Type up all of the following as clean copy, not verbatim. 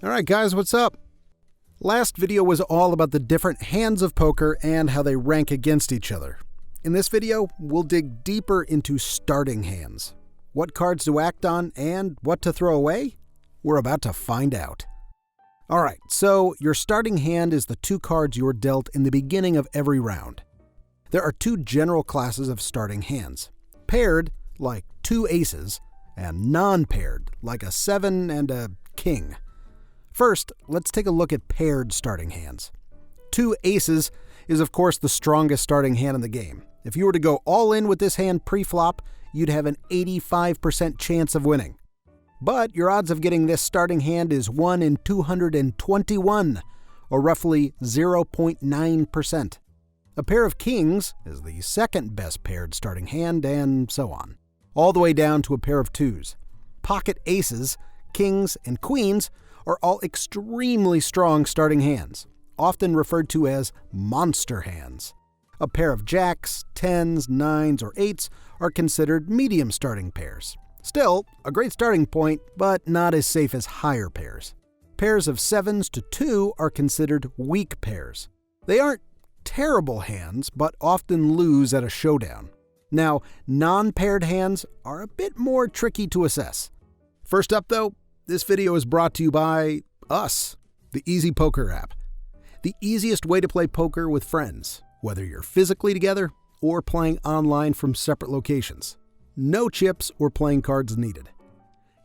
Alright guys, what's up? Last video was all about the different hands of poker and how they rank against each other. In this video, we'll dig deeper into starting hands. What cards to act on and what to throw away? We're about to find out. Alright, so your starting hand is the two cards you're dealt in the beginning of every round. There are two general classes of starting hands. Paired, like two aces, and non-paired, like a 7 and a king. First, let's take a look at paired starting hands. Two aces is of course the strongest starting hand in the game. If you were to go all in with this hand pre-flop, you'd have an 85% chance of winning. But your odds of getting this starting hand is 1 in 221, or roughly 0.9%. A pair of kings is the second best paired starting hand, and so on, all the way down to a pair of twos. Pocket aces, kings, and queens are all extremely strong starting hands, often referred to as monster hands. A pair of jacks, 10s, 9s, or 8s are considered medium starting pairs. Still, a great starting point, but not as safe as higher pairs. Pairs of 7s to 2 are considered weak pairs. They aren't terrible hands, but often lose at a showdown. Now, non-paired hands are a bit more tricky to assess. First up though, this video is brought to you by us, the EasyPoker app. The easiest way to play poker with friends, whether you're physically together or playing online from separate locations. No chips or playing cards needed.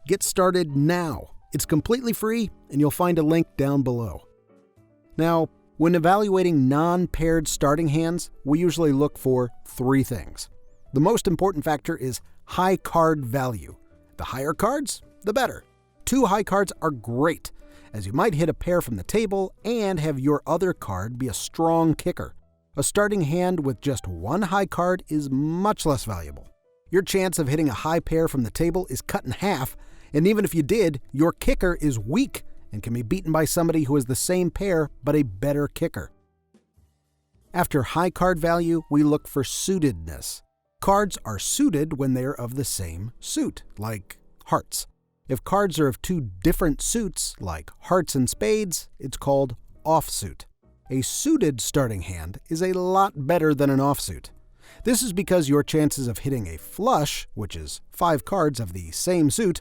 Get started now. It's completely free and you'll find a link down below. Now, when evaluating non-paired starting hands, we usually look for three things. The most important factor is high card value. The higher cards, the better. Two high cards are great, as you might hit a pair from the table and have your other card be a strong kicker. A starting hand with just one high card is much less valuable. Your chance of hitting a high pair from the table is cut in half, and even if you did, your kicker is weak and can be beaten by somebody who has the same pair but a better kicker. After high card value, we look for suitedness. Cards are suited when they are of the same suit, like hearts. If cards are of two different suits, like hearts and spades, it's called offsuit. A suited starting hand is a lot better than an offsuit. This is because your chances of hitting a flush, which is 5 cards of the same suit,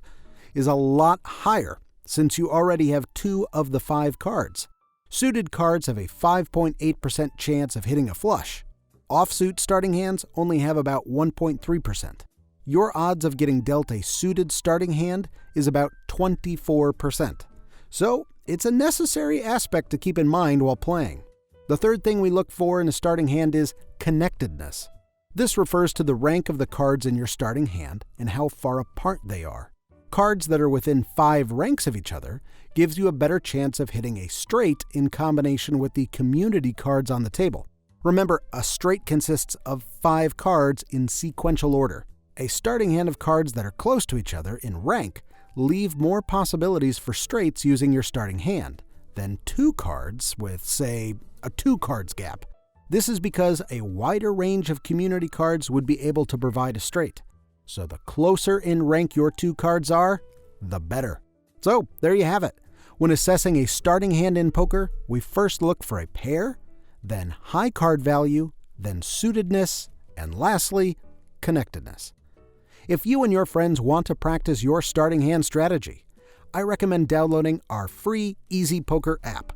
is a lot higher, since you already have 2 of the 5 cards. Suited cards have a 5.8% chance of hitting a flush. Offsuit starting hands only have about 1.3%. Your odds of getting dealt a suited starting hand is about 24%. So, it's a necessary aspect to keep in mind while playing. The third thing we look for in a starting hand is connectedness. This refers to the rank of the cards in your starting hand and how far apart they are. Cards that are within 5 ranks of each other gives you a better chance of hitting a straight in combination with the community cards on the table. Remember, a straight consists of 5 cards in sequential order. A starting hand of cards that are close to each other in rank leave more possibilities for straights using your starting hand than 2 cards with, say, a 2 cards gap. This is because a wider range of community cards would be able to provide a straight. So the closer in rank your 2 cards are, the better. So there you have it. When assessing a starting hand in poker, we first look for a pair, then high card value, then suitedness, and lastly, connectedness. If you and your friends want to practice your starting hand strategy, I recommend downloading our free EasyPoker app.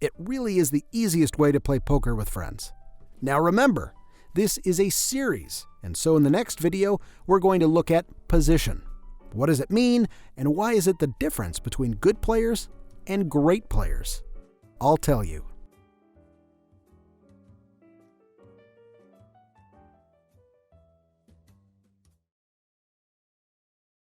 It really is the easiest way to play poker with friends. Now remember, this is a series, and so in the next video, we're going to look at position. What does it mean, and why is it the difference between good players and great players? I'll tell you.